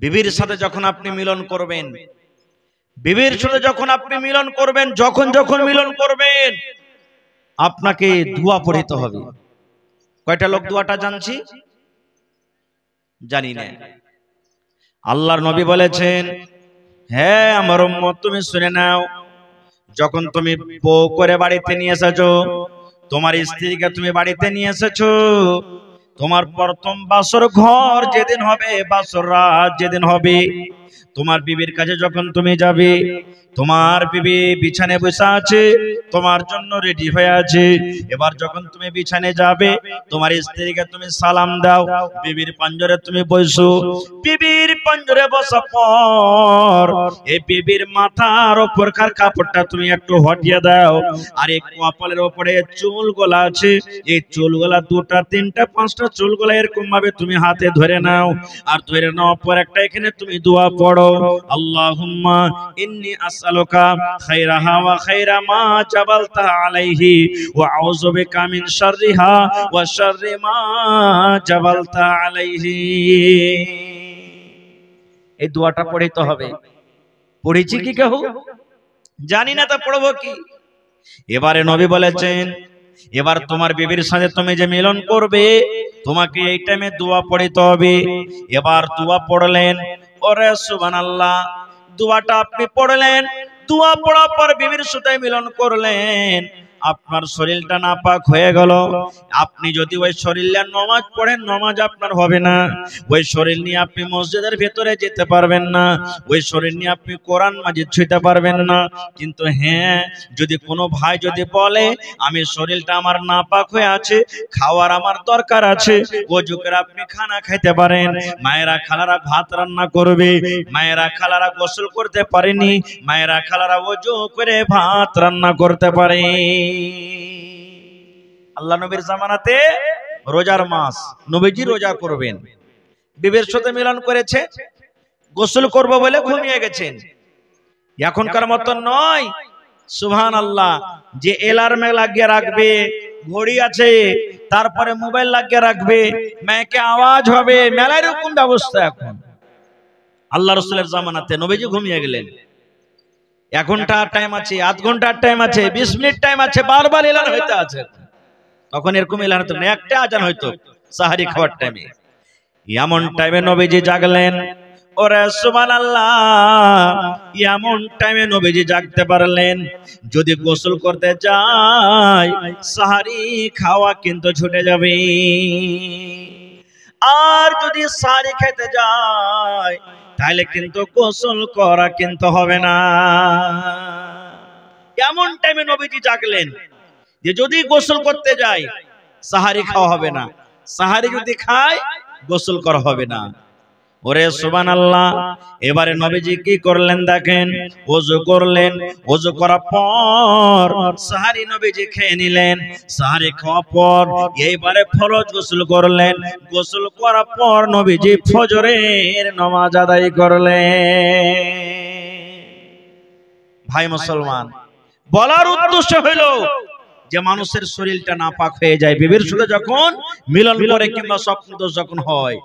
বিবির সাথে যখন আপনি মিলন করবেন, বিবির সাথে যখন আপনি মিলন করবেন, যখন মিলন করবেন আপনাকে দোয়া পড়তে হবে। কয়টা লোক দোয়াটা জানছি? জানি না। আল্লাহর নবী বলেছেন, হ্যাঁ আমার উম্মত তুমি শুনে নাও, যখন তুমি বউ করে বাড়িতে নিয়ে এসেছো, তোমার স্ত্রীকে তুমি বাড়িতে নিয়ে এসেছো, তোমার প্রথম বাসর ঘর যেদিন হবে, বাসর রাত যেদিন হবে, তোমার বিবির কাছে যখন তুমি যাবে, তোমার বিবি বিছানে বসে আছে, তোমার জন্য রেডি হয়ে আছে। এবার যখন তুমি বিছানে যাবে, তোমার স্ত্রীকে তুমি সালাম দাও, বিবির পাঞ্জরে তুমি বসো। বিবির পাঞ্জরে বসার পর এই বিবির মাথার উপরকার কাপড়টা তুমি একটু হটিয়ে দাও, আর এই কপালের উপরে চুলগুলা আছে, এই চুলগুলা দুটা তিনটা পাঁচটা চুলগুলা এরকম ভাবে তুমি হাতে ধরে নাও, আর ধরে নেওয়ার পর একটা এখানে তুমি দোয়া পড়ো, আল্লাহুম্মা ইন্নী আসআলুকা খায়রাহা ওয়া খায়রা মা জাবালতা আলাইহি ওয়া আউযু বিকা মিন শাররিহা ওয়া শাররি মা জাবালতা আলাইহি। এই দোয়াটা পড়তে হবে। পড়েছি কি কেউ? জানি না, তা পড়বো কি? এবারে নবী বলেছেন, এবার তোমার বিবির সাথে তুমি যে মিলন করবে, তোমাকে এই টাইমে দোয়া পড়তে হবে। এবার দোয়া পড়লেন, ওরে সুবহানাল্লাহ, দোয়াটা আপনি পড়লেন, দোয়া পড়ার পর বিবির সাথে মিলন করলেন, আপনার শরীরটা নাপাক হয়ে গেল। আপনি যদি ওই শরীর নিয়ে নামাজ পড়েন, নামাজ আপনার হবে না। ওই শরীর নিয়ে আপনি মসজিদের ভেতরে যেতে পারবেন না, ওই শরীর নিয়ে আপনি কোরআন মাজিদ ছুঁতে পারবেন না। কিন্তু হ্যাঁ, যদি কোনো ভাই যদি বলে আমি শরীরটা আমার নাপাক হয়ে আছে, খাওয়ার আমার দরকার আছে, ওযু করে আপনি খানা খাইতে পারেন। মায়েরা খালারা ভাত রান্না করবে, মায়েরা খালারা গোসল করতে পারেনি, মায়েরা খালারা ওযু করে ভাত রান্না করতে পারে। আল্লাহ নবীর জামানাতে রোজার মাস, নবীজি রোজা করবেন, বিবির সাথে মিলন করেছে, গোসল করব বলে ঘুমিয়ে গেছেন। এখনকার মতন নয়, সুবহানাল্লাহ, যে অ্যালার্মে লাগিয়ে রাখবে, ঘড়ি আছে, তারপরে মোবাইল লাগিয়ে রাখবে, মাইকে আওয়াজ হবে, মেলায় রকম ব্যবস্থা এখন। আল্লাহ রাসূলের জামানাতে নবীজি ঘুমিয়ে গেলেন, 1 ঘন্টা টাইম আছে, আধ ঘন্টার টাইম আছে, 20 মিনিট টাইম আছে, বারবার এলান হইতে আছে। তখন এরকম এলান হতো না, একটা আজান হইতো সাহারি খাওয়ার টাইমে। এমন টাইমে নবীজি জাগলেন, ওরে সুবহানাল্লাহ, এমন টাইমে নবীজি জাগতে পারলেন। যদি গোসল করতে যায়, সাহারি খাওয়া কিন্তু ছুটে যাবে, আর যদি সাহারি খেতে যায় তাহলে কিন্তু গোসল করা কিন্তু হবে না। এমন টাইমে নবীজি জাগলেন যে যদি গোসল করতে যায়, সাহারি খাওয়া হবে না, সাহারি যদি খায় গোসল করা হবে না। ওরে সুবহানাল্লাহ, এবারে নবীজি কি করলেন দেখেন, ওযু করলেন, ওযু করার পর সাহারি নবীজি খেয়ে নিলেন। সাহারি খাওয়ার পর এইবারে ফরজ গোসল করলেন, গোসল করার পর নবীজি ফজরের নামাজ আদায় করলেন। ভাই মুসলমান, বলার উদ্দেশ্য হলো যে মানুষের শরীরটা নাপাক হয়ে যায় বিবির সাথে যখন মিলন করে কিংবা স্বপ্নদোষ যখন হয়।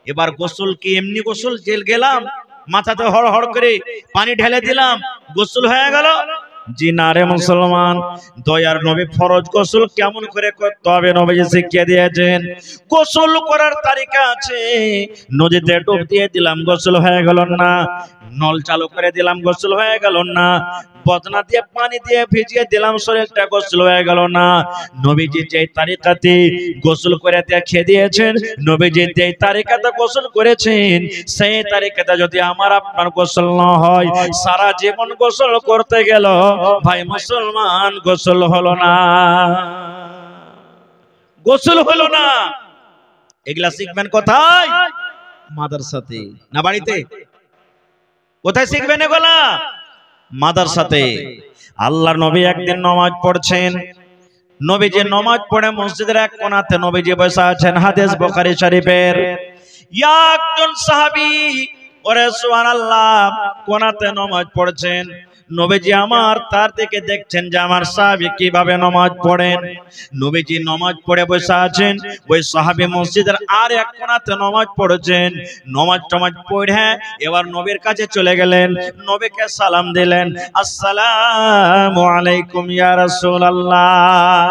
এবার গোসল কি এমনি গোসল, জেল গেলাম, মাথাতে হড় হড় করে পানি ঢেলে দিলাম, গোসল হয়ে গেল? জি না রে মুসলমান, দয়ার নবী ফরজ গোসল কেমন করে করতে হবে নবীজি শিখিয়ে দিয়েছেন। গোসল করার তারিকা আছে। নদীতে ডুব দিয়ে দিলাম, গোসল হয়ে গেল না। নল চালু করে দিলাম, গোসল হয়ে গেল না। বদনা দিয়ে পানি দিয়ে ভিজিয়ে দিলাম, শরীরটা গোসল হয়ে গেল না। নবীজি যে তারিকাতে গোসল করে দেখিয়ে দিয়েছেন, নবীজি যে তারিকাতে গোসল করেছেন, সেই তারিকাতে যদি আমার আপনার গোসল না হয়, সারা জীবন গোসল করতে গেল ভাই মুসলমান গোসল হলো না, গোসল হলো না। এগুলা শিখবেন কোথায়? মাদ্রাসাতে না বাড়িতে? কোথায় শিখবেন এগুলা? মাদ্রাসাতে। আল্লাহর নবী একদিন নামাজ পড়ছেন, নবীজি নামাজ পড়ে মসজিদের এক কোণাতে নবীজি বসে আছেন। হাদিস বুখারী শরীফের। একজন সাহাবী, ওরে সুবহানাল্লাহ, কোণাতে নামাজ পড়ছেন। নবীজি আমার তার থেকে দেখছেন যে আমার সাহাবী কিভাবে নামাজ পড়েন। নবীজি নামাজ পড়ে বসে আছেন, ওই সাহাবী মসজিদের আর এক কোণাতে নামাজ পড়ছেন। নামাজ পড়ে এবার নবীর কাছে চলে গেলেন, নবীকে সালাম দিলেন, আসসালামু আলাইকুম ইয়া রাসূলুল্লাহ।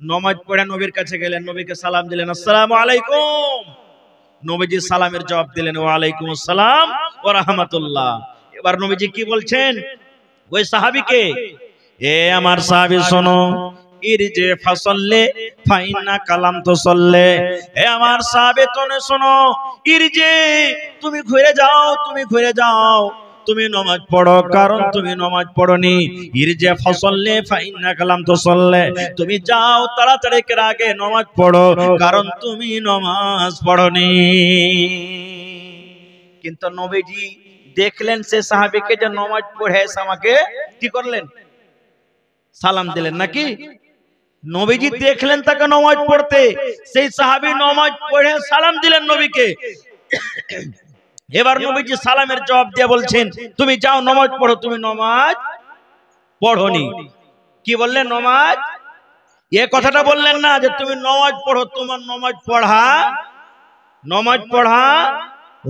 নামাজ পড়ে নবীর কাছে গেলেন, নবীকে সালাম দিলেন, আসসালামু আলাইকুম। নবীজি সালামের জবাব দিলেন, ওয়া আলাইকুম আসসালাম ওয়া রাহমাতুল্লাহ। এবার নবীজি কি বলছেন ওই সাহাবীকে, এ আমার সাহাবী শোনো, ইরজে ফাসাল্লে ফাইন্না কালাম তুসাল্লে। হে আমার সাহাবী তুমি শোনো, ইরজে তুমি ঘুরে যাও, তুমি ঘুরে যাও, তুমি নামাজ পড়ো, কারণ তুমি নামাজ পড়োনি। ইরজে ফাসাল্লে ফাইন্না কালাম তুসাল্লে, তুমি যাও তাড়াতাড়ি করে আগে নামাজ পড়ো, কারণ তুমি নামাজ পড়োনি। কিন্তু নবীজি দেখলেন সে সাহাবীকে যে নামাজ পড়ে এসে আমাকে কি করলেন, সালাম দিলেন নাকি? নবীজি দেখলেন তাকে নামাজ পড়তে, সেই সাহাবী নামাজ পড়ে সালাম দিলেন নবীকে। এবার নবীজি সালামের জবাব দিয়ে বলছেন, তুমি যাও নামাজ পড়ো, তুমি নামাজ পড়োনি। কি বললেন? নামাজ। এই কথাটা বললেন না যে তুমি নামাজ পড়ো, তোমার নামাজ পড়া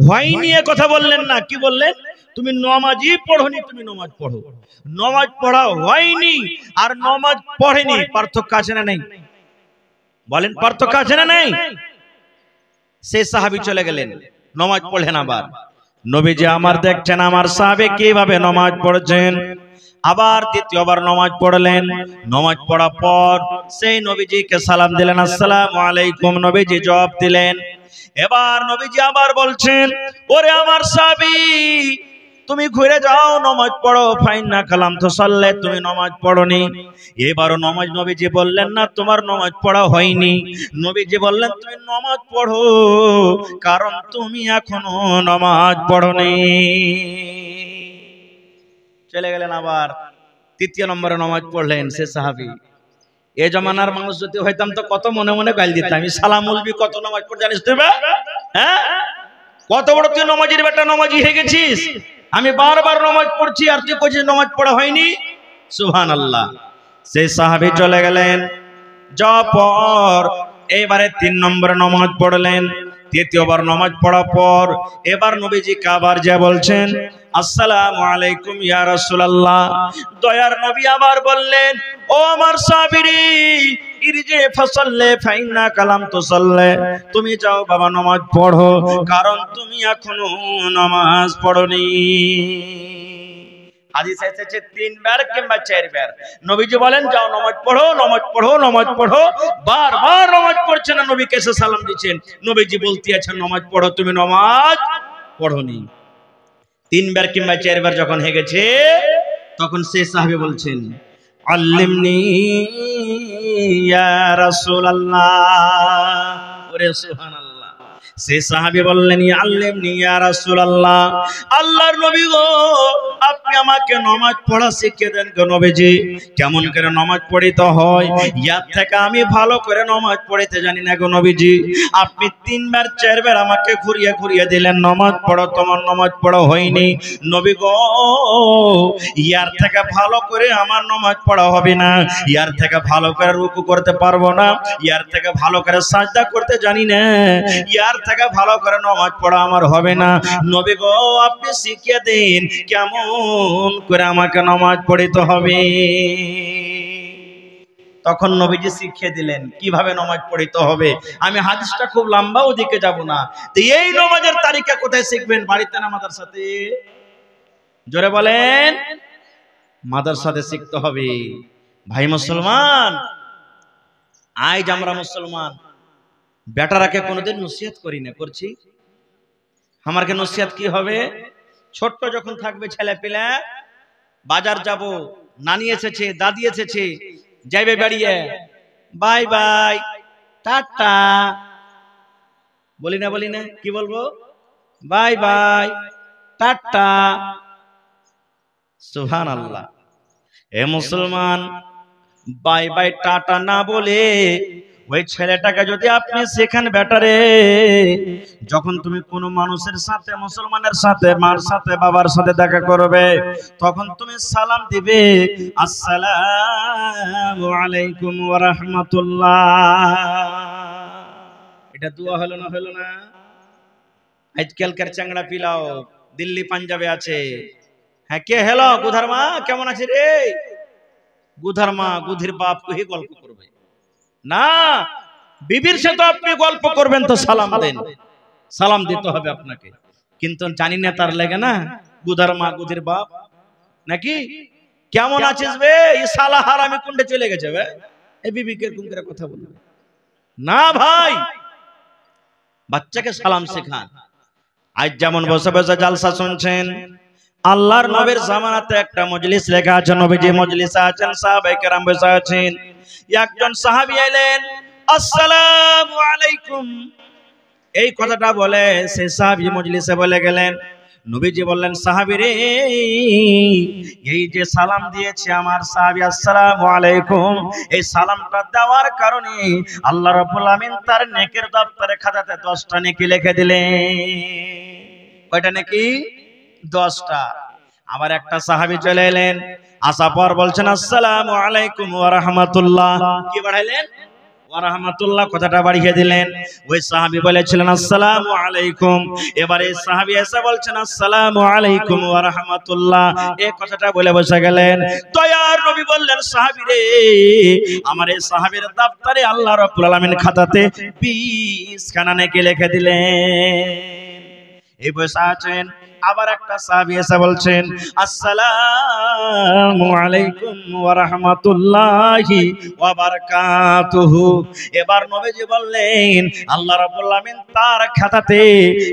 হয়নি, এ কথা বললেন না। কি বললেন? তুমি নামাজই পড়োনি, তুমি নামাজ পড়ো। নামাজ পড়া হয়নি আর নামাজ পড়েনি, পার্থক্য আছে না নেই? বলেন, পার্থক্য আছে না নেই? সেই সাহাবী চলে গেলেন, নামাজ পড়লেন। আবার নবীজি আমার দেখছেন আমার সাহাবী কিভাবে নামাজ পড়ছেন, আবার দ্বিতীয়বার নামাজ পড়লেন। নামাজ পড়ার পর সেই নবীজিকে সালাম দিলেন, আসসালামু আলাইকুম। নবীজি জবাব দিলেন। এবার নবীজি আবার বলছেন, ওরে আমার সাহাবী তুমি ঘুরে যাও, নামাজ পড়ো, ফাইন্না কালাম তুসাল্লে, তুমি নামাজ পড়োনি। এবারও নামাজ নবীজি বললেন না তোমার নামাজ পড়া হয়নি, নবীজি বললেন তুমি নামাজ পড়ো, কারণ তুমি এখনো নামাজ পড়োনি। চলে গেলেন, আবার তৃতীয় নম্বরে নামাজ পড়লেন সে সাহাবী। এ জমানার মানুষ যদি হইতাম তো কত মনে মনে গাল দিতাম, আমি সালামুলবি কত নামাজ পড় জানিস তুই? হ্যাঁ, কত বড় তুই নামাজির বেটা, নামাজি হয়ে গেছিস। আমি বারবার নামাজ পড়ছি আর তুই কইছিস নামাজ পড়া হয়নি। সুবহানাল্লাহ। সেই সাহাবী চলে গেলেন, যাওয়ার পর এবারে 3 নম্বরে নামাজ পড়লেন। তৃতীয়বার নামাজ পড়ার পর এবার নবীজি আবার যা বলছেন, আসসালামু আলাইকুম ইয়া রাসূলুল্লাহ। দয়ার নবী আবার বললেন, ও আমার সাহাবী, ইরজে ফাসাল্লে ফাইন্না কালাম তুসাল্লে, তুমি যাও বাবা নামাজ পড়ো, কারণ তুমি এখনো নামাজ পড়োনি। হাদিসে এসেছে 3 বার কিংবা 4 বার নবীজি বলেন যাও নামাজ পড়ো, নামাজ পড়ো, নামাজ পড়ো। বারবার নামাজ পড়ছে না, নবীকে এসে সালাম দিচ্ছেন। নবীজি বলতে আছেন নামাজ পড়ো, তুমি নামাজ পড়োনি। 3 বার কিংবা 4 বার যখন হয়ে গেছে, তখন সেই সাহাবী বলছেন, আল্লিমনি ইয়া রাসূলুল্লাহ। ওরে সুবহানাল্লাহ। সেই সাহাবী বললেন, আল্লিমনি ইয়া রাসূলুল্লাহ, আল্লাহর নবী গো আপনি আমাকে নামাজ পড়া শিখিয়ে দেন গো নবীজি। কেমন করে নামাজ পড়িতে হয়, ইয়ার থেকে আমি ভালো করে নামাজ পড়িতে জানি না গো নবীজি। আপনি 3 বার 4 বার আমাকে ঘুরিয়ে ঘুরিয়ে দিলেন, নামাজ পড়ো, তোমার নামাজ পড়া হয়নি। নবী গো ইয়ার থেকে ভালো করে আমার নামাজ পড়া হবে না, ইয়ার থেকে ভালো করে রুকু করতে পারবো না, ইয়ার থেকে ভালো করে সাজদা করতে জানি না, ইয়ার থেকে ভালো করে নামাজ পড়া আমার হবে না। নবী গো আপনি শিখিয়ে দিন কেমন করে আমাকে নামাজ পড়িতে হবে। তখন নবীজি শিখিয়ে দিলেন কিভাবে নামাজ পড়িতে হবে। আমি হাদিসটা খুব লম্বা, ওদিকে যাব না। তো এই নামাজের তারিকা কোথায় শিখবেন? বাড়িতে না মাদ্রাসাতে? জোরে বলেন। মাদ্রাসাতে শিখতে হবে। ভাই মুসলমান, আজ আমরা মুসলমান বেটারাকে কোনোদিন নসিহত করি না, করছি? আমারকে নসিহত কি হবে? ছোট্ট যখন থাকবে ছেলে পেলে, বাজার যাব, নানি এসেছে, দাদি এসেছে, যাইবে বেরিয়ে, বাই বাই, টাটা, বলি না কি বলবো? Bye bye, tata. সুবহানাল্লাহ। এ মুসলমান, বাই বাই টাটা না বলে ওই ছেলেটাকে যদি আপনি শেখান, ব্যাটারে যখন তুমি কোনো মানুষের সাথে, মুসলমানের সাথে, মার সাথে, বাবার সাথে দেখা করবে, তখন তুমি সালাম দিবে, আসসালামু আলাইকুম ওয়া রাহমাতুল্লাহ। এটা দোয়া হলো না? হলো না? আজকালকার চাংড়া পিলাও দিল্লি পাঞ্জাবে আছে। হ্যাঁ, কে? হ্যালো, গুধার মা কেমন আছে রে? গুধার মা গুধির বাপ কহি গল্প করবে না, বিবির সাথে আপনি গল্প করবেন তো সালাম দেন, সালাম দিতে হবে আপনাকে। কিন্তু জানি না তার লাগে না গুধার মা গুধির বাপ নাকি কেমন আছিস বে, এই শালা হারামি কুন্ডে চলে গেছে বে, এই বিবিকে এরকম করে কথা বলবে না ভাই। বাচ্চাকে সালাম শেখান। আজ যেমন বসে বসে জালসা শুনছেন, আল্লাহর নবীর জামানাতে একটা মজলিস লেখা আছে, নবীজি মজলিসে আছেন, সাহাবায়ে কেরাম বসে আছেন। একজন সাহাবী এলেন, আসসালামু আলাইকুম, এই কথাটা বলে সে সাহাবী মজলিসে বলে গেলেন। নবীজি বললেন, সাহাবী রে, এই যে সালাম দিয়েছে আমার সাহাবী আসসালামু আলাইকুম, এই সালামটা দেওয়ার কারণে আল্লাহ রাব্বুল আমিন তার নেকের দপ্তরে খাতাতে 10টা নেকি লিখে দিলেন। কয়টা নেকি? 10টা। আবার একটা সাহাবী চলে এলেন, আসার পর বলছেন আসসালামু আলাইকুম ওয়া রাহমাতুল্লাহ, কি বাড়াইলেন? ওয়া রাহমাতুল্লাহ, কথাটা বাড়িয়ে দিলেন। ওই সাহাবী বলেছিলেন আসসালামু আলাইকুম, এবারে সাহাবী এসে বলছেন আসসালামু আলাইকুম ওয়া রাহমাতুল্লাহ, এই কথাটা বলে বসে গেলেন। দয়ার নবী বললেন, সাহাবী রে, আমার এই সাহাবীর দপ্তরে আল্লাহ রাব্বুল আলামিন খাতাতে 20 খানা নেকি লিখে দিলেন। এই বসে আছেন। আবার একটা সাহাবী এসে বলছেন আসসালামু আলাইকুম ওয়া রাহমাতুল্লাহি ওয়া বারাকাতুহু। এবার নবীজি বললেন, আল্লাহ রাব্বুল আমিন তার খাতাতে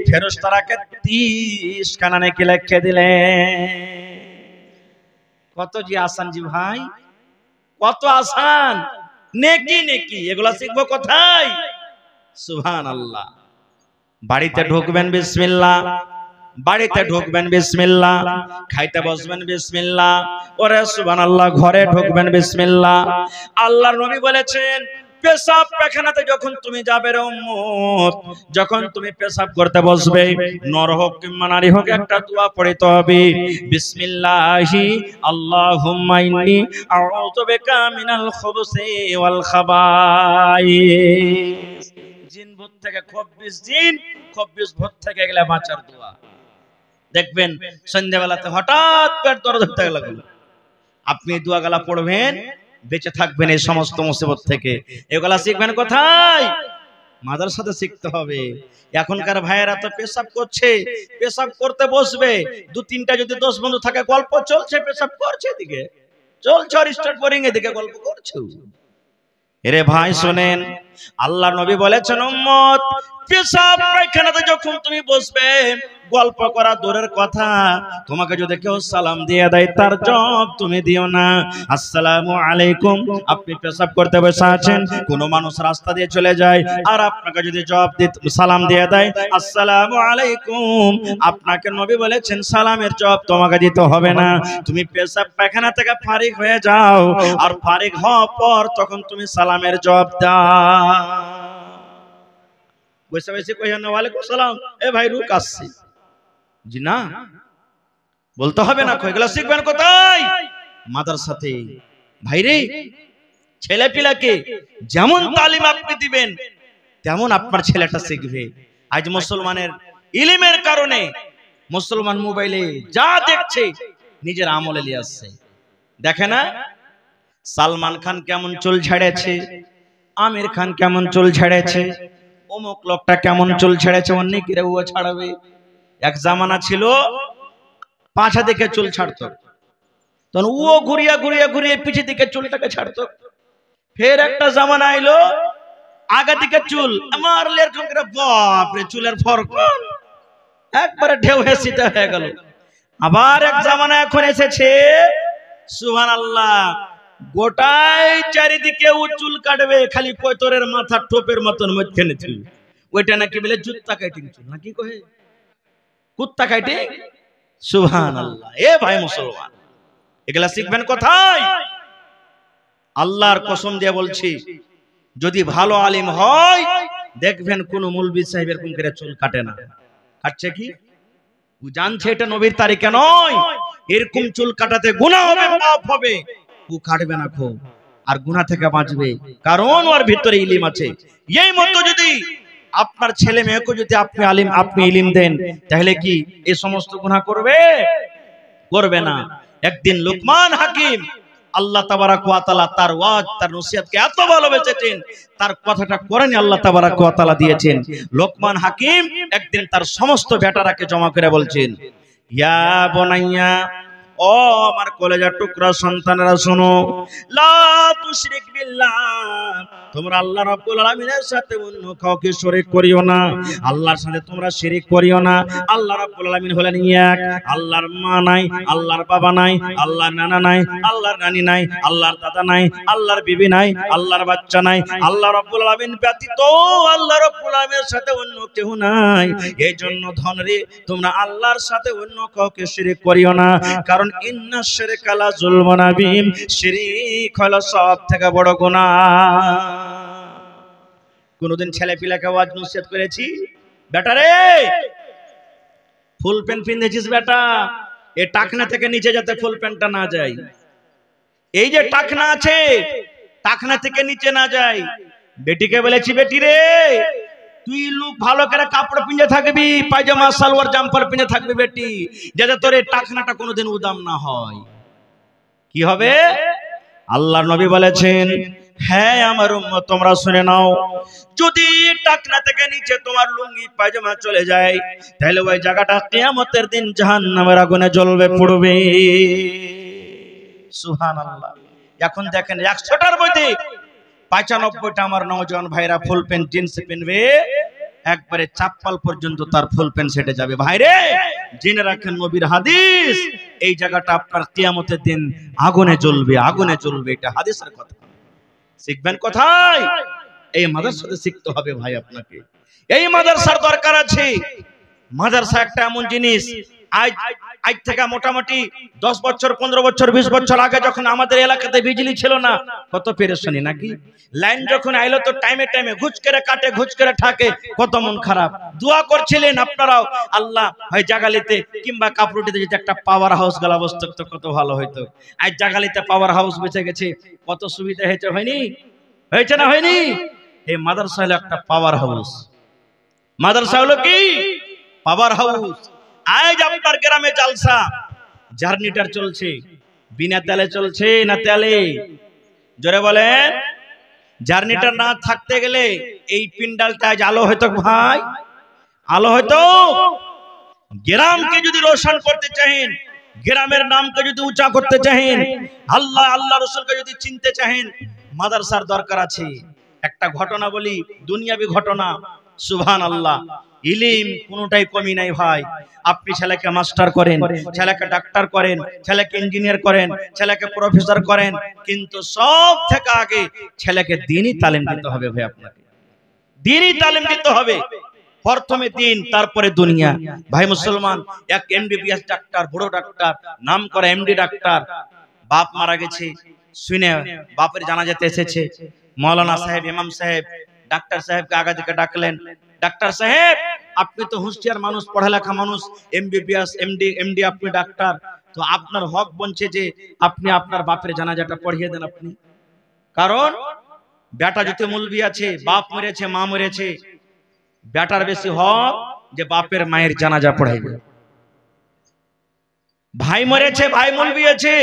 ফেরেশতারাকে 30 খানা নেকি লিখে দিলেন। কত জি আসান জি ভাই, কত আসান। নেকি নেকি এগুলা শিখবো কোথায়? সুবহানাল্লাহ। বাড়িতে ঢুকবেন বিসমিল্লাহ, বাড়িতে ঢুকবেন বিসমিল্লাহ, খাইতে বসবেন বিসমিল্লাহ, ওরে সুবহানাল্লাহ, ঘরে ঢুকবেন বিসমিল্লাহ। আল্লাহর নবী বলেছেন, পেশাব পায়খানাতে যখন তুমি যাবে রে উম্মত, যখন তুমি পেশাব করতে বসবে, নর হোক কিংবা নারী হোক, একটা দোয়া পড়তে হবে, বিসমিল্লাহি আল্লাহুম্মা ইন্নী আউযু বিকা মিনাল খুবুসি ওয়াল খাবাইস। জিন ভূত থেকে, খবিস জিন খবিস ভূত থেকে গেলে বাঁচার দোয়া। দেখবেন সন্ধ্যাবেলাতে হঠাৎ পেট দরদ হতে লাগলো, আপনি দোয়াগুলা পড়বেন, বেঁচে থাকবেন এই সমস্ত মুসিবত থেকে। এগুলা শিখবেন কোথায়? মাদ্রাসাতে শিখতে হবে। এখনকার ভাইয়েরা তো পেশাব করছে, পেশাব করতে বসবে, 2-3টা যদি 10 বন্ধু থাকে, গল্প চলছে, পেশাব করছে, এদিকে চলছে, আর স্টার্ট বোরিং এদিকে গল্প করছে। এরে ভাই শোনেন, আল্লাহ নবী বলেছেন, উম্মত পেশাব পায়খানাতে যখন তুমি বসবে, গল্প করা দূরের কথা, তোমাকে যদি কেউ সালাম দিয়ে দেয়, তার জবাব তুমি দিও না। আসসালামু আলাইকুম, আপনি পেশাব করতে বসে আছেন, কোন মানুষ রাস্তা দিয়ে চলে যায়, আর আপনাকে যদি জবাব দিতে সালাম দিয়ে দেয় আসসালামু আলাইকুম, আপনাকে নবী বলেছেন সালামের জবাব তোমাকে দিতে হবে না। তুমি পেশাব পায়খানা থেকে ফারিগ হয়ে যাও, আর ফারিগ হওয়ার পর তখন তুমি সালামের জবাব দাও। বসে বসে কইয়া না ওয়ালাইকুম সালাম, এ ভাই রুক আসছি, জি না বলতে হবে না। এগুলো শিখবেন কোথায়? মাদ্রাসাতে। ভাইরে, ছেলে পিলাকে যেমন তালিম আপনি দিবেন, তেমন আপনার ছেলেটা শিখবে। আজ মুসলমানের ইলমের কারণে মুসলমান মোবাইলে যা দেখছে নিজের আমলে নিয়ে আসছে। দেখে না সালমান খান কেমন চুল ছেড়েছে, আমির খান কেমন চুল ছেড়েছে, অমুক লোকটা কেমন চুল ছেড়েছে, অন্য কিরে ও ছাড়াবে। এক জামানা ছিল পাছা দিকে চুল ছাড়তো, তখন ও ঘুরিয়া ঘুরিয়া ঘুরিয়ে পিছে দিকে চুলটাকে ছাড়তো। ফের একটা জামানা আইলো আগা দিকে চুল মারলে এরকম করে, বাপরে চুলের ফরক একবারে ঢেউ হেসিতে হয়ে গেল। আবার এক জামানা এখন এসেছে, সুবহানাল্লাহ, গোটাই চারিদিকে ও চুল কাটবে, খালি কৈতরের মাথা টোপের মতন মধ্যখানে চুল, ওইটা নাকি বলে জুত্তা কাটিং চুল, নাকি কহে কুত্তা কাটিং। সুবহানাল্লাহ। এ ভাই মুসলমান, এগুলা শিখবেন কোথায়? আল্লাহর কসম দিয়ে বলছি, যদি ভালো আলিম হয় দেখবেন কোন মৌলবি সাহেব এরকম করে চুল কাটে না। কাটছে কি? ও জানছে এটা নবীর তারিকা নয়, এরকম চুল কাটাতে গুনাহ হবে, পাপ হবে, ও কাটবে না খুব, আর গুনাহ থেকে বাঁচবে, কারণ ওর ভিতরে ইলম আছে। এই মতো যদি আপনার ছেলে মেয়েকে যদি আপনি ইলম দেন, তাহলে কি এই সমস্ত গুনাহ করবে? করবে না। একদিন লুকমান হাকিম, আল্লাহ তাবারাক ওয়া তাআলা তার ওয়াজ তার নসিহতকে এত ভালোবেসেছেন, তার কথাটা কোরআনে আল্লাহ তাবারাক ওয়া তাআলা দিয়েছেন। লুকমান হাকিম একদিন তার সমস্ত বেটারাকে জমা করে বলছেন, ইয়া বুনাইয়া, ও আমার কলেজার টুকরা সন্তানেরা শোনো, লা তুশরিক বিল্লাহ, তোমরা আল্লাহ রাব্বুল আলামিনের সাথে অন্য কাউকে শরীক করিও না, আল্লাহর সাথে তোমরা শিরিক করিও না। আল্লাহ রাব্বুল আলামিন হলেন এক, আল্লাহর মা নাই, আল্লাহর বাবা নাই, আল্লাহর নানা নাই, আল্লাহর নানি নাই, আল্লাহর দাদা নাই, আল্লাহর বিবি নাই, আল্লাহর বাচ্চা নাই, আল্লাহ রাব্বুল আলামিন ব্যতীত আল্লাহ রাব্বুল আলামিনের সাথে অন্য কেউ নাই। এই জন্য ধনরে তোমরা আল্লাহর সাথে অন্য কাউকে শিরিক করিও না, কারণ ইন্না শিরকা লা যুলমুন আযীম, শিরিক হলো সব থেকে বড় গুনাহ। কোনদিন ছেলে পিলাকে ওয়াজ নসিহত করেছি, বেটা রে ফুল প্যান্ট পিনেছিস বেটা, এই টাকনা থেকে নিচে যাতে ফুল প্যান্টটা না যায়, এই যে টাকনা আছে টাকনা থেকে নিচে না যায়। বেটিকে বলেছি, বেটি রে তুই লোক ভালো করে কাপড় পিঁজে থাকবি, পায়জামা সালোয়ার জাম্পার পিঁজে থাকবি বেটি, যাতে তোর এই টাকনাটা কোনোদিন উদাম না হয়। কি হবে? আল্লাহর নবী বলেছেন, হ্যাঁ আমার উম্মত তোমরা শুনে নাও, যদি টাকনা থেকে নিচে তোমার লুঙ্গি পায়জামা চলে যায়, তাহলে ওই জায়গাটা কিয়ামতের দিন জাহান্নামের আগুনে জ্বলবে, পুড়বে। সুবহানাল্লাহ। এখন দেখেন 100টার মধ্যে 95টা আমার নওজোয়ান ভাইরা ফুল প্যান্ট জিন্স পিনবে, একবারে চাপ্পাল পর্যন্ত তার ফুল প্যান্ট সেটে যাবে। ভাইরে জেনে রাখেন নবীর হাদিস, এই জায়গাটা আপনার কিয়ামতের দিন আগুনে জ্বলবে, আগুনে জ্বলবে, এটা হাদিসের কথা। শিখবেন কোথায়? এই মাদ্রাসাতে শিখতে হবে ভাই আপনাকে, এই মাদ্রাসার দরকার আছে। মাদ্রাসা একটা এমন জিনিস, আজ থেকে মোটামুটি 10 বছর 15 বছর 20 বছর আগে যখন আমাদের এলাকাতে বিজলি ছিল না, কত পেরেশানি নাকি? লাইন যখন আইলো তো টাইমে টাইমে ঘুষ করে কাটে, ঘুষ করে ঠাকে, কত মন খারাপ। দোয়া করছিলেন আপনারাও, আল্লাহ হয় জাগালিতে কিংবা কাপড়টিতে যদি একটা পাওয়ার হাউস গলা বসতো তো কত ভালো হইতো। আজ জাগালিতে পাওয়ার হাউস বেঁচে গেছে, কত সুবিধা হয়েছে, হয়নি? হয়েছে না হয়নি? এই মাদ্রাসা হলো একটা পাওয়ার হাউস। মাদ্রাসা হলো কি? Power house. আজ আপনার গ্রামে জালসা, জার্নিটার চলছে, বিনা তেলে চলছে না তেলে? জোরে বলেন। জার্নিটার না থাকতে গেলে এই পিন্ডালটা আজ আলো হয়তো ভাই, আলো হয়তো। গ্রামকে যদি রোশন করতে চাহেন, গ্রামের নামকে যদি উঁচা করতে চাহেন, আল্লাহ আল্লাহ রাসূলকে যদি চিনতে চাহেন, মাদ্রাসার দরকার আছে। একটা ঘটনা বলি, দুনিয়াবি ঘটনা। সুবহানাল্লাহ। ইলম কোনটাই কমি নাই ভাই। আপনি ছেলেকে মাস্টার করেন, ছেলেকে ডাক্তার করেন, ছেলেকে ইঞ্জিনিয়ার করেন, ছেলেকে প্রফেসর করেন, কিন্তু সব থেকে আগে ছেলেকে দ্বীনি তালিম দিতে হবে ভাই। আপনাকে দ্বীনি তালিম দিতে হবে। প্রথমে দিন, তারপরে দুনিয়া। ভাই মুসলমান, এক এমবিবিএস ডাক্তার, বড় ডাক্তার, নাম করা এমডি ডাক্তার, বাপ মারা গেছে শুনে বাপের জানাজাতে এসেছে। মৌলানা সাহেব, ইমাম সাহেব ডাক্তার সাহেবকে আগা থেকে ডাকলেন, ডাক্তার সাহেব আপনি তো হুঁশিয়ার মানুষ, পড়ালেখা মানুষ, এমবিবিএস এমডি, আপনি ডাক্তার, তো আপনার হক বনছে যে আপনি আপনার বাপের জানাজাটা পড়িয়ে দেন আপনি। কারণ বেটা যদি মৌলবি আছে, বাপ মরেছে, মা মরেছে, বেটার বেশি হক যে বাপের মায়ের জানাজা পড়াইবে। ভাই মরেছে, ভাই মৌলবি আছে,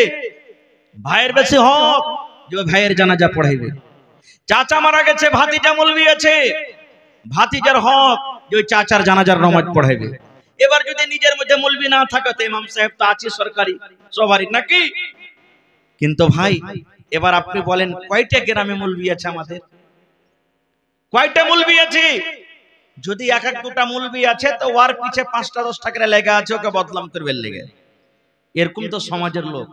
ভাইয়ের বেশি হক যে ভাইয়ের জানাজা পড়াইবে। চাচা মারা গেছে, ভাতিজা মৌলবি আছে, ভাতিজার হক যে চাচার জানাজার নামাজ পড়াইবে। এবার যদি নিজের মধ্যে মৌলবি না থাকে তো ইমাম সাহেব তো আছে সরকারি সবারই নাকি? কিন্তু ভাই এবার আপনি বলেন কয়টা গ্রামে মৌলবি আছে আমাদের? কয়টা মৌলবি আছে? যদি এক এক দুটা মৌলবি আছে তো ওর পিছে 5টা 10টা করে লেগে আছে ওকে বদনাম করবে লেগে। এরকম তো সমাজের লোক।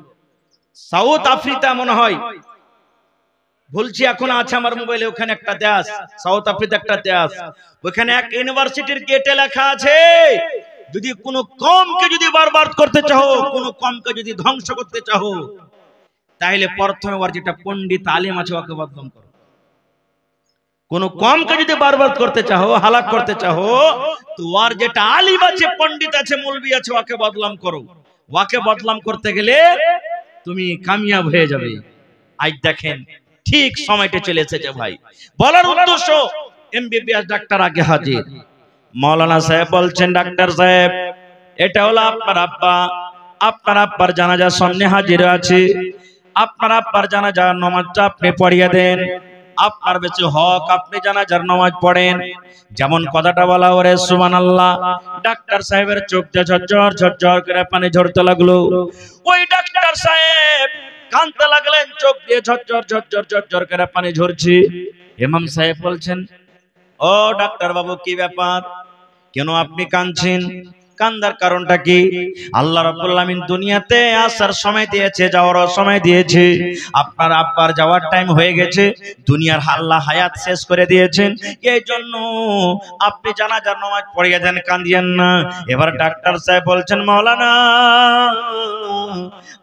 সাউথ আফ্রিকা মনে হয়, বলছি এখন আছে আমার মোবাইলে, ওখানে একটা দেশ, সাউথ আফ্রিকা একটা দেশ, ওখানে এক ইউনিভার্সিটির গেটে লেখা আছে, যদি কোনো কমকে যদি বরবাদ করতে চাও, কোনো কমকে যদি ধ্বংস করতে চাও, তাহলে প্রথমে ওর যেটা পণ্ডিত আলেম আছে ওকে বদনাম করো। কোন কমকে যদি বরবাদ করতে চাও, হালাক করতে চাও, তো আর যেটা আলিম আছে, পণ্ডিত আছে, মৌলবি আছে, ওকে বদনাম করো। ওকে বদনাম করতে গেলে তুমি কামিয়াব হয়ে যাবে। আজ দেখেন ঠিক সময়টা চলে এসেছে ভাই। বলার উদ্দেশ্য, এমবিবিএস ডাক্তার আগে হাজির। মাওলানা সাহেব বলছেন, ডাক্তার সাহেব এটা হলো আপনার আব্বা, আপনার আব্বার জানাজার সামনে হাজির আছে, আপনার আব্বার জানাজার নামাজটা আপনি পড়িয়ে দেন। আপনার বেঁচে হক, আপনি জানাজার নামাজ পড়েন। যেমন কথাটা বলা, ওরে সুবহানাল্লাহ। ডাক্তার সাহেবের চোখ দিয়ে ঝরঝর ঝরঝর করে পানি ঝরতে লাগলো। ওই ডাক্তার সাহেব কাঁদতে লাগলেন, চোখ দিয়ে ঝরঝর ঝরঝর ঝরঝর করে পানি ঝরছে। ইমাম সাহেব বলছেন, ও ডাক্তার বাবু, কি ব্যাপার, কেন আপনি কাঁদছেন? কান্দার কারণটা কি? আল্লাহ রাব্বুল আলামিন দুনিয়াতে আসার সময় দিয়েছে, যাওয়ার সময় দিয়েছে। আপনার আব্বার যাওয়ার টাইম হয়ে গেছে, দুনিয়ার আল্লাহ হায়াত শেষ করে দিয়েছেন। এই জন্য আপনি জানাজার নামাজ পড়িয়ে দেন, কাঁদিয়েন না। এবার ডাক্তার সাহেব বলছেন, মাওলানা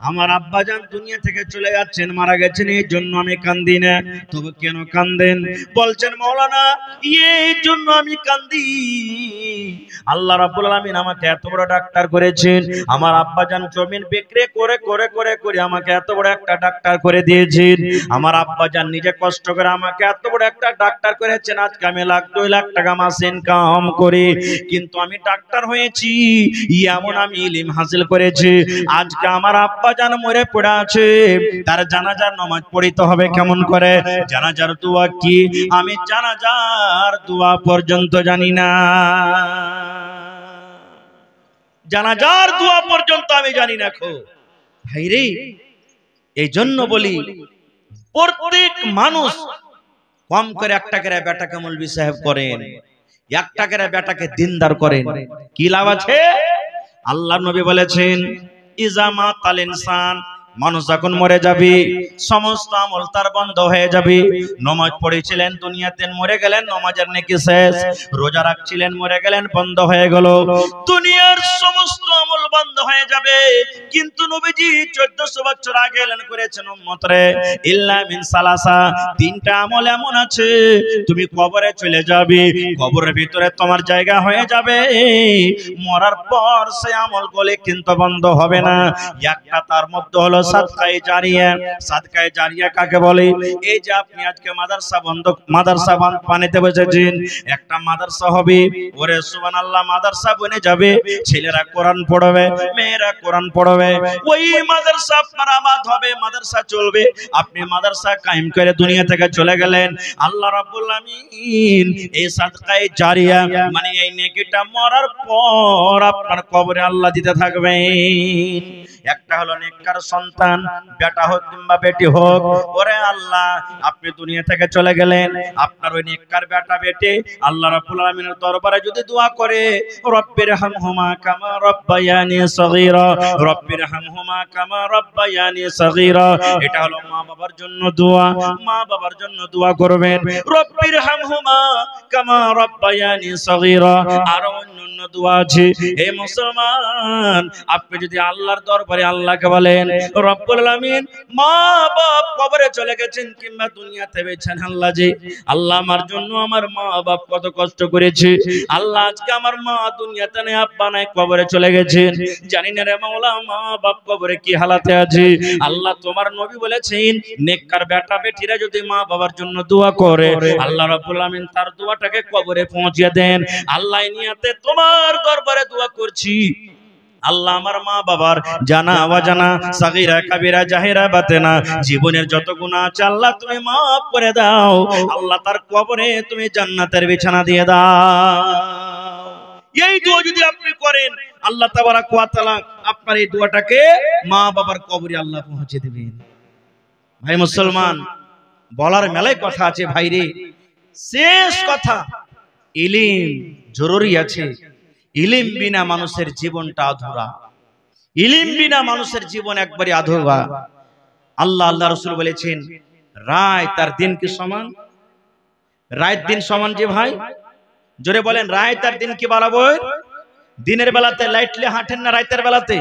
আমার আব্বা জান দুনিয়া থেকে চলে যাচ্ছেন, মারা গেছেন, এই জন্য আমি কান্দি না। তবে কেন কান্দেন? বলছেন, মাওলানা এই জন্য আমি কান্দি, আল্লাহ রাব্বুল আলামিন আমাকে এত বড় ডাক্তার করেছেন। আমার আব্বা জান জমিন বিক্রি করে করে করে করে আমাকে এত বড় একটা ডাক্তার করে দিয়েছেন। আমার আব্বা জান নিজে কষ্ট করে আমাকে এত বড় একটা ডাক্তার করেছেন। আজকে আমি লাখ 2 লাখ টাকা মাসে ইনকাম করি, কিন্তু আমি ডাক্তার হয়েছি, এমন আমি ইলম হাসিল করেছি। আজকে আমার আব্বা জান মরে পড়ে আছে, তার জানাজার নামাজ পড়িতে হবে কেমন করে? জানাজার দোয়া কি? আমি জানাজার দোয়া পর্যন্ত জানি না। জানাজার দোয়া পর্যন্ত আমি জানি না খো ভাইরে। এই জন্য বলি, প্রত্যেক মানুষ কম করে একটা করে বেটাকে মৌলভী সাহেব করেন, একটা করে বেটাকে দিনদার করেন, কি লাভ আছে? আল্লাহ নবী বলেছেন, ইজামা তাল ইনসান, মানুষ যখন মরে যাবে সমস্ত আমল তার বন্ধ হয়ে যাবে। নামাজ পড়েছিলেন দুনিয়াতে, মরে গেলেন, নামাজের নেকি শেষ। রোজা রাখছিলেন, মরে গেলেন, বন্ধ হয়ে গেল। দুনিয়ার সমস্ত আমল বন্ধ হয়ে যাবে। কিন্তু নবীজি 1400 বছর আগে এলেন করেছেন, উম্মতরে ইল্লা মিন সালাসা, তিনটা আমল এমন আছে, তুমি কবরে চলে যাবে, কবরের ভিতরে তোমার জায়গা হয়ে যাবে, মরার পর সেই আমলগুলো কিন্তু বন্ধ হবে না। একটা তার মধ্যে হলো সাদকায়ে জারিয়া। সাদকায়ে জারিয়া কাকে বলে? এই যে আপনি আজকে মাদ্রাসা বানাতে বসেছেন, একটা মাদ্রাসা হবে, ওরে সুবহানাল্লাহ, মাদ্রাসা বনে যাবে, ছেলেরা কোরআন পড়বে, মেয়েরা কোরআন পড়বে, ওই মাদ্রাসা আপনার আবাদ হবে, মাদ্রাসা চলবে। আপনি মাদ্রাসা কায়েম করে দুনিয়া থেকে চলে গেলেন, আল্লাহ রাব্বুল আমিন এই সাদকায়ে জারিয়া মানে এই নেকিটা মরার পর আপনার কবরে আল্লাহ দিতে থাকবেন। একটা হলো নেককার সন্তান, বেটা হোক কিংবা বেটি হোক, ওরে আল্লাহ আপনি দুনিয়া থেকে চলে গেলেন, আপনার ওই নেককার বেটা বেটি আল্লাহ রাব্বুল আলামিনের দরবারে যদি দোয়া করে, রব্বির হামহুমা কামা রব্বায়ানি সগীরা, রব্বির হামহুমা কামা রব্বায়ানি সগীরা, এটা হলো মা বাবার জন্য দোয়া। মা বাবার জন্য দোয়া করবেন, রব্বির হামহুমা কামা রব্বায়ানি সগীরা। আর অন্যান্য দোয়া আছে। হে মুসলমান, আপনি যদি আল্লাহর দরবারে আল্লাহকে বলেন, রব্বুল আলামিন মা বাপ কবরে চলে গেছেন কিংবা দুনিয়াতে বেঁচেন, আল্লাহ জি, আল্লাহ আমার জন্য আমার মা বাপ কত কষ্ট করেছে, আল্লাহ আজকে আমার মা দুনিয়াতে নেই, আব্বা নাই, কবরে চলে গেছেন, জানি না রে মাওলা মা বাপ কবরে কি হালাতে আছে। আল্লাহ তোমার নবী বলেছেন, নেককার বেটা বেটিরা যদি মা বাবার জন্য দোয়া করে, আল্লাহ রাব্বুল আমিন তার দোয়াটাকে কবরে পৌঁছে দেন। আল্লাহ নিয়াতে তোমার দরবারে দোয়া করছি, আল্লাহ আমার মা বাবার জানা অজানা, সাগীরা কাবীরা জাহিরা বাতেনা জীবনের যত গুনাহ আছে আল্লাহ তুমি মাফ করে দাও। আল্লাহ তার কবরে তুমি জান্নাতের বিছানা দিয়ে দাও। এই দোয়া যদি আপনি করেন, আল্লাহ তাবারাক ওয়া তাআলা আপনার এই দোয়াটাকে মা বাবার কবরে আল্লাহ পৌঁছে দিবেন। ভাই মুসলমান, বলার মেলায় কথা আছে ভাইরে, শেষ কথা, ইলম জরুরি আছে। ইলম বিনা মানুষের জীবনটা আধুরা, ইলম বিনা মানুষের জীবন একবারে আধুরা। আল্লাহ রাসূল বলেছেন, রাত আর দিন কি সমান? রাত দিন সমান যে ভাই, জোরে বলেন, রাত আর দিন কি বরাবর? দিনের বেলাতে লাইটলে হাঁটেন না রাতের বেলাতে?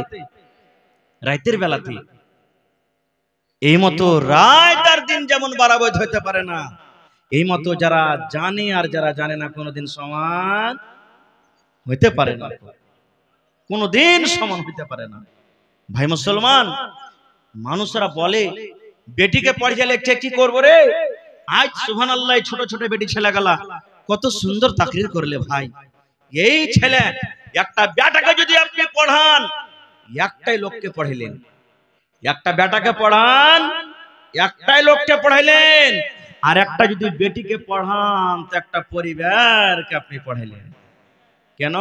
রাতের বেলাতে। এই মতো রাত আর দিন যেমন বরাবর হইতে পারে না, এই মতো যারা জানে আর যারা জানে না কোনোদিন সমান হইতে পারে না, কোনোদিন সমান হইতে পারে না। ভাই মুসলমান, মানুষরা বলে বেটিকে পড়িয়ে লিখছে কি করবো রে, আজ সুবহানাল্লাহ ছোট ছোট বেটি ছেলেগুলা কত সুন্দর তাকরীর করলে। ভাই এই ছেলে একটা বেটাকে যদি আপনি পড়ান, একটাই লোককে পড়াইলেন, একটা বেটাকে পড়ান একটাই লোককে পড়াইলেন, আর একটা যদি বেটিকে পড়ান তো একটা পরিবারকে আপনি পড়াইলেন। কেন?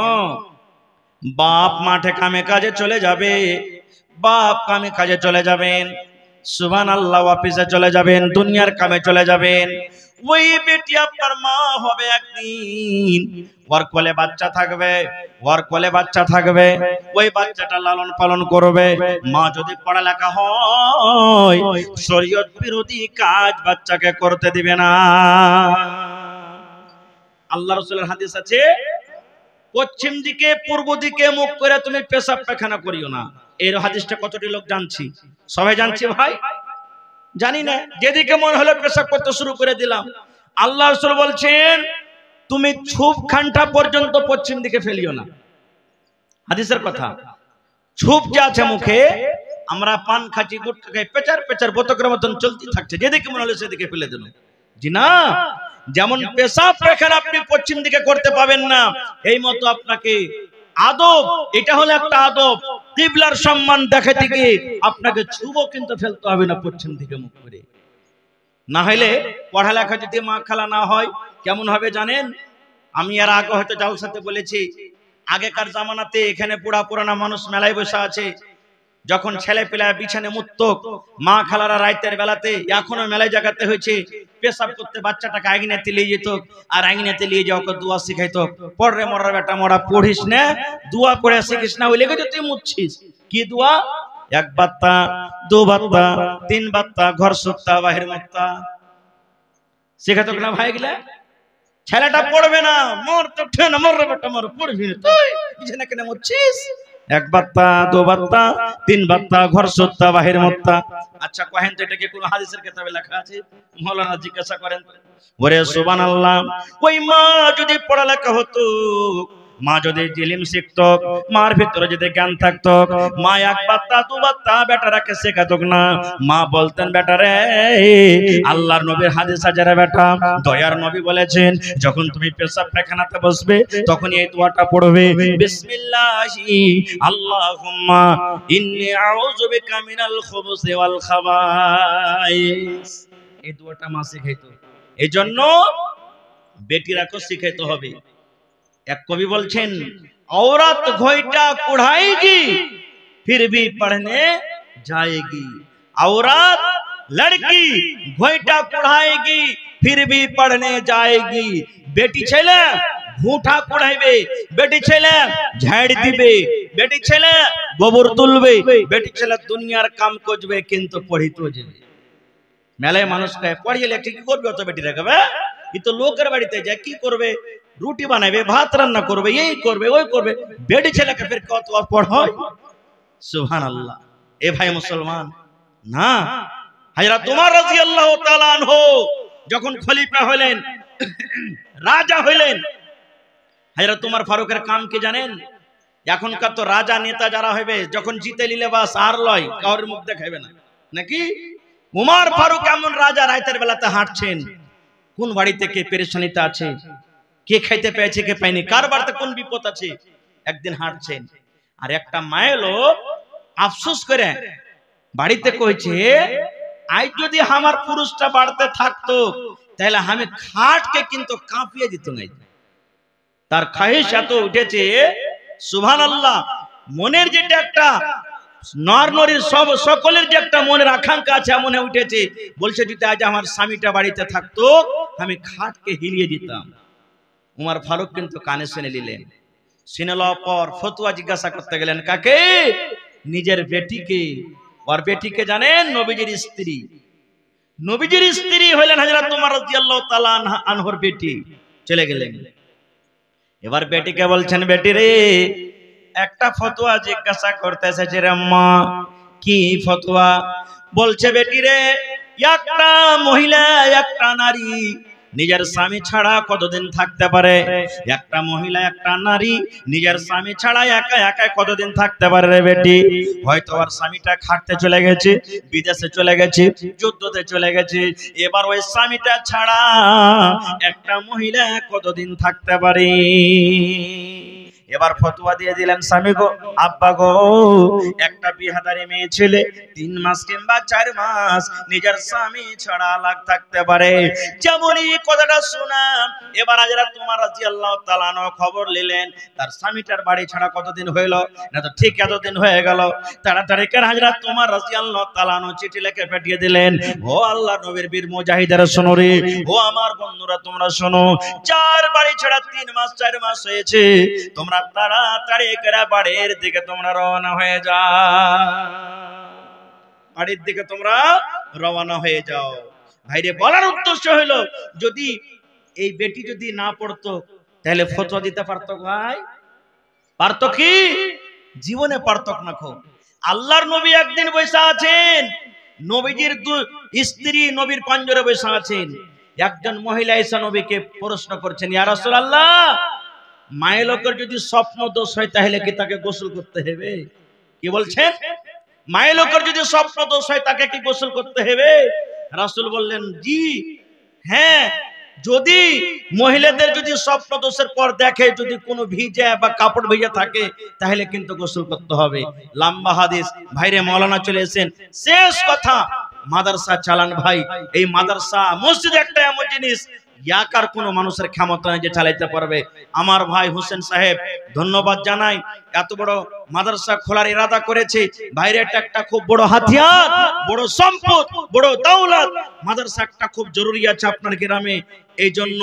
বাপ মাঠে কামে কাজে চলে যাবে, বাপ কামে কাজে চলে যাবেন, সুবহানাল্লাহ অফিসে চলে যাবেন, দুনিয়ার কামে চলে যাবেন। ওই বেটি আপনার মা হবে একদিন, ওর কোলে বাচ্চা থাকবে, ওর কোলে বাচ্চা থাকবে, ওই বাচ্চাটা লালন পালন করবে। মা যদি পড়ালেখা হয়, শরীয়ত বিরোধী কাজ বাচ্চাকে করতে দিবে না। আল্লাহ রাসূলের হাদিস আছে, পশ্চিম দিকে পূর্ব দিকে মুখ করে তুমি পেশাব পায়খানা করিও না। এর হাদিসটা কতটি লোক জানছি? সবাই জানছি ভাই? জানি না, যেদিকে মনে হলো পেশাব করতে শুরু করে দিলাম। আল্লাহ রাসূল বলছেন তুমি ছুপ খানটা পর্যন্ত পশ্চিম দিকে ফেলিও না। হাদিসের কথা। ছুপ যে আছে মুখে, আমরা পান খাচ্ছি, গুটখা খাই, পেচার পেচার বোতকের মতন চলতে থাকছে, যেদিকে মনে হলো সেদিকে ফেলে দিল। জি না, যেমন পেশাব পায়খানা আপনি পশ্চিম দিকে করতে পাবেন না, এই মতো আপনাকে আদব, এটা হলো একটা আদব, কিবলার সম্মান দেখাতে গিয়ে আপনাকে ছুবও কিন্তু ফেলতে হবে না পশ্চিম দিকে মুখ করে। না হলে পড়ালেখা যদি মা খালা না হয় কেমন হবে জানেন? আমি এর আগে হয়তো জালসাতে বলেছি, আগেকার জামানাতে এখানে পুরা পুরানা মানুষ মেলায় বসে আছে, যখন ছেলে পেলা বিছানে মুত্তক, মা খালারা রাইতের বেলাতে, এখনো মেলায় জায়গাতে হয়েছে, পেশাব করতে বাচ্চাটাকে আঙিনাতে নিয়ে যেত, আর আঙিনাতে নিয়ে যাও ওকে দোয়া শিখাইতো, পড়রে মরার বেটা মরা পড়িস না, দোয়া পড়ে শিখিস না, ওই লেগে তুই মুচ্ছিস। কি দোয়া? এক বাত্তা, দু বাত্তা, তিন বাত্তা, ঘর সুত্তা বাহির মুক্তা, শিখাতো না ভাই গিলা? ছেলেটা পড়বে না, মর তো ঠেন মররে বেটা মর, পড়বি না তুই, বিছানা কেন মুচ্ছিস? এক বাত্তা, দু বাত্তা, তিন বাত্তা, ঘর সুত্তা বাহির মুক্তা। আচ্ছা কহেন তো এটা কি কোন হাদিসের কিতাবে লেখা আছে? মাওলানা জিজ্ঞাসা করেন। ওরে সুবহানাল্লাহ, ওই মা যদি পড়ালেখা হতো, মা যদি ইলম শিখতো, মার ভিতরে যদি জ্ঞান থাকতো, মা এক বাত্তা দু বাত্তা বেটারাকে শেখাতো না। মা বলতেন বেটারে, আল্লাহর নবীর হাদিস আছে রে বেটা, দয়ার নবী বলেছেন যখন তুমি পেশাব পায়খানাতে বসবে তখন এই দোয়াটা পড়বে, বিসমিল্লাহি আল্লাহুম্মা ইন্নী আউযু বিকা মিনাল খুবুসি ওয়াল খাবাইস। এই দোয়াটা মা শিখাইতো, এইজন্য বেটিরাকে শিখাইতে হবে। এক কবি বলছেন, औरत घोइटा कुढ़ाएगी फिर भी पढ़ने जाएगी। औरत लड़की घोइटा कुढ़ाएगी फिर भी पढ़ने जाएगी। बेटी छेले घूठा कुढ़ाइबे, बेटी छेले झाड़ दिबे, बेटी छेले गोबर तुलबे, बेटी छेले दुनियार काम करबे किन्तु पढ़ितो जाबे। मेलाय मानुष कहे पढ़िए लेखा কি করবে অত বেটি রাখবে? ই তো লোকের বাড়িতে যায় কি করবে? রুটি বানাবে, ভাত রান্না করবে, এই করবে ওই করবে, বেটি ছেলেকে ফের কত পড়ায়? সুবহানাল্লাহ। এ ভাই মুসলমান, না, হযরত ওমর রাদিয়াল্লাহু তাআলা আনহু যখন খলিফা হলেন, রাজা হলেন, হযরত ওমর ফারুকের কাম কি জানেন? এখনকার তো রাজা নেতা যারা হবে, যখন জিতে নিলে বাস আর লয়, কারোর মুখ দেখাবে না নাকি? ওমর ফারুক এমন রাজা, রাতের বেলাতে হাঁটছেন, কোন বাড়িতে কে পেরেশানিতে আছে, কে খাইতে পেয়েছে কে পায়নি, কার বাড়িতে কোন বিপদ আছে, একদিন হাঁটছেন, আর একটা মায়ের লোক আফসোস করে বাড়িতে কইছে, আজ যদি আমার পুরুষটা বাড়তে থাকতো তাহলে আমি খাটকে কিন্তু কাঁপিয়ে দিত না। তার খাহিশ এত উঠেছে, সুবহানাল্লাহ, মনের যেটা একটা নর নরীর সব সকলের যে একটা মনের আকাঙ্ক্ষা আছে মনে উঠেছে, বলছে যদি আজ আমার স্বামীটা বাড়িতে থাকতো আমি খাটকে হিলিয়ে দিতাম। উমর ফারুক কিন্তু কানে শুনে নিলেন, শুনে লওয়ার পর ফতোয়া জিজ্ঞাসা করতে গেলেন কাকে? নিজের বেটিকে। আর বেটিকে জানেন? নবীজির স্ত্রী। নবীজির স্ত্রী হলেন হযরত ওমর রাদিয়াল্লাহু তাআলা আনহুর বেটি। চলে গেলেন, এবার বেটিকে বলছেন, বেটি রে একটা ফতোয়া জিজ্ঞাসা করতে এসেছে রে আম্মা। কি ফতোয়া? বলছে বেটি রে, একটা মহিলা একটা নারী নিজের স্বামী ছাড়া কতদিন থাকতে পারে? একটা মহিলা, একটা নারী নিজের স্বামী ছাড়া একা একা কতদিন থাকতে পারে রে বেটি? হয়তো আর স্বামীটা খাটতে চলে গেছে, বিদেশে চলে গেছে, যুদ্ধতে চলে গেছে, এবার ওই স্বামীটা ছাড়া একটা মহিলা কতদিন থাকতে পারে? এবার ফতোয়া দিয়ে দিলেন স্বামী গো, আব্বা গো, একটা বিহাদারি মেয়ে ছেলে 3 মাস কিংবা 4 মাস নিজের স্বামী ছাড়া আলাদা থাকতে পারে। যেমনই কথাটা শোনাম, এবার হাজরাত তোমার রাদিয়াল্লাহু তাআলা আনহু খবর নিলেন তার স্বামীটার বাড়ি ছাড়া কতদিন হইল, না তো ঠিক এতদিন হয়ে গেল। তাড়াতাড়ি করে হাজরাত তোমার রাদিয়াল্লাহু তাআলা আনহু চিঠি লিখে পাঠিয়ে দিলেন, ও আল্লাহর নবীর বীর মুজাহিদেরা শোনো রে, ও আমার বন্ধুরা তোমরা শোনো, 4 বাড়ি ছাড়া 3 মাস 4 মাস হয়েছে, তোমরা তাড়াতাড়ি করে বাড়ির দিকে তোমরা রওনা হয়ে যাও, বাড়ির দিকে তোমরা রওনা হয়ে যাও। ভাইরে বলার উদ্দেশ্য হলো, যদি এই বেটি যদি না পড়তো তাহলে ফতোয়া দিতে পারতো? ভাই পারতো কি? জীবনে পারতো না। আল্লাহর নবী একদিন বসে আছেন, নবীজির স্ত্রী নবীর পাঞ্জরে বসে আছেন, একজন মহিলা এসে নবীকে প্রশ্ন করছেন, ইয়া রাসূলুল্লাহ, মায়ের লোকের যদি স্বপ্ন দোষ হয় তাহলে কি তাকে গোসল করতে হবে? কি বলছেন? মায়ের লোকের যদি স্বপ্ন দোষ হয় তাকে কি গোসল করতে হবে? রাসূল বললেন, জি হ্যাঁ, যদি মহিলাদের যদি স্বপ্ন দোষের পর দেখে যদি কোনো ভিজে বা কাপড় ভিজে থাকে তাহলে কিন্তু গোসল করতে হবে। লম্বা হাদিস। ভাইরে মাওলানা চলে এসেছেন, শেষ কথা, মাদ্রাসা চালান ভাই। এই মাদ্রাসা মসজিদ একটা এমন জিনিস, ইয়াকার কোনো মানুষের ক্ষমতা নেই যে চালাইতে পারবে। আমার ভাই হোসেন সাহেব ধন্যবাদ জানাই, এত বড় মাদ্রাসা খোলার ইরাদা করেছে। বাইরে একটা খুব বড় হাতিয়ার, বড় সম্পদ, বড় দৌলত। মাদ্রাসা একটা খুব জরুরি আছে আপনার গ্রামে, এই জন্য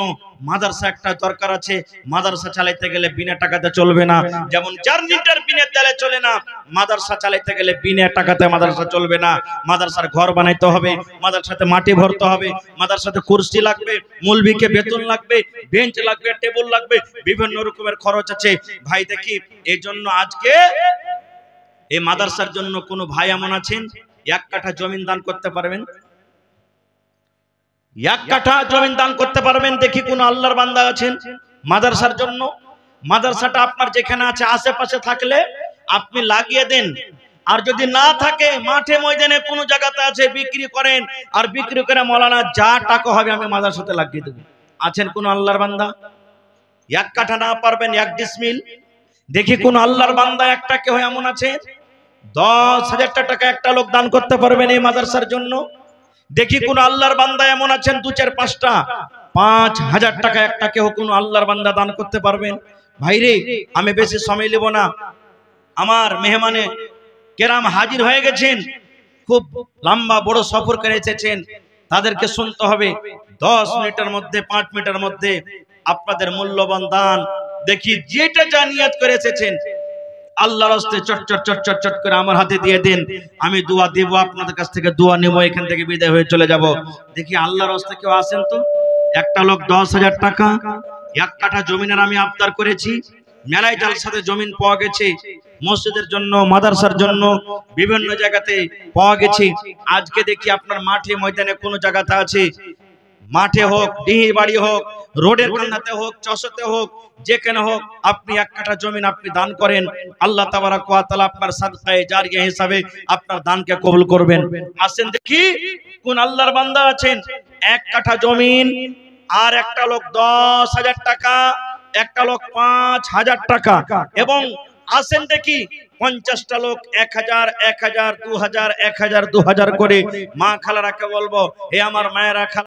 মাদ্রাসা একটা দরকার আছে। মাদ্রাসা চালাইতে গেলে বিনা টাকাতে চলবে না, যেমন জার্নিটার বিনা তেলে চলে না, মাদ্রাসা চালাইতে গেলে বিনা টাকাতে মাদ্রাসা চলবে না। মাদ্রাসার ঘর বানাইতে হবে, মাদ্রাসাতে মাটি ভরতে হবে, মাদ্রাসাতে কুরসি লাগবে, মৌলভীকে বেতন লাগবে, বেঞ্চ লাগবে, টেবিল লাগবে, বিভিন্ন রকমের খরচ আছে ভাই। দেখি এই জন্য আজকে এই মাদ্রাসার জন্য কোন ভাই এমন আছেন 1 কাঠা জমি দান করতে পারবেন? 1 কাঠা জমি দান করতে পারবেন? দেখি কোন আল্লাহর বান্দা আছেন মাদ্রাসার জন্য? মাদ্রাসাটা আপনার যেখানে আছে আশেপাশে থাকলে আপনি লাগিয়ে দেন, আর যদি না থাকে মাঠে ময়দানে কোন জায়গাতে আছে বিক্রি করেন, আর বিক্রি করে মাওলানা যা টাকা হবে আমি মাদ্রাসাতে লাগিয়ে দেব। আছেন কোন আল্লাহর বান্দা? 1 কাঠা না পারবেন 1 ডিসমিল? দেখি কোন আল্লাহর বান্দা একটা কেউ এমন আছে 10,000 টাকা একটা লোক দান করতে পারবেন এই মাদ্রাসার জন্য? দেখি কোন আল্লাহর বান্দা এমন আছেন 2, 4, 5টা 5,000 টাকা একটা কেউ কোন আল্লাহর বান্দা দান করতে পারবেন? ভাইরে আমি বেশি সময় নেব না, আমার মেহমানে কেরাম হাজির হয়ে গেছেন, খুব লম্বা বড় সফর করে এসেছেন, তাদেরকে শুনতে হবে। 10 মিনিটের মধ্যে 5 মিনিটের মধ্যে আপনাদের মূল্যবান দান দেখি যেটা যা নিয়ত করে এসেছেন আল্লাহর রাস্তায় চট চট চট চট চট করে আমার হাতে দিয়ে দেন, আমি দোয়া দেব, আপনাদের কাছ থেকে দোয়া নেব, এখান থেকে বিদায় হয়ে চলে যাব। দেখি আল্লাহর রাস্তায় কেউ আসেন তো। একটা লোক 10,000 টাকা 1 কাঠা জমিনের আমি আবদার করেছি, মেলায় জালসাতে জমিন পাওয়া গেছে, মসজিদের জন্য, মাদ্রাসার জন্য, বিভিন্ন জায়গাতে পাওয়া গেছে। আজকে দেখি আপনার মাঠে ময়দানে কোন জায়গাতে আছে, মাঠে হোক, ডিহি বাড়ি হোক, রোডের কান্নাতে হোক, চষতে হোক, যেখানে হোক, আপনি 1 কাঠা জমিন আপনি দান করেন, আল্লাহ তাবারাক ওয়া তাআলা আপনার সাদকায়ে জারিয়া হিসাবে আপনার দানকে কবুল করবেন। আসেন দেখি কোন আল্লাহর বান্দা আছেন 1 কাঠা জমিন, আর একটা লোক 10,000 টাকা, একটা লোক 5,000 টাকা, এবং আসেন দেখি 50টা লোক 1,000 1,000 2,000 1,000 2,000 করে। মা খালারাকে বলবো, হে আমার মায়েরা,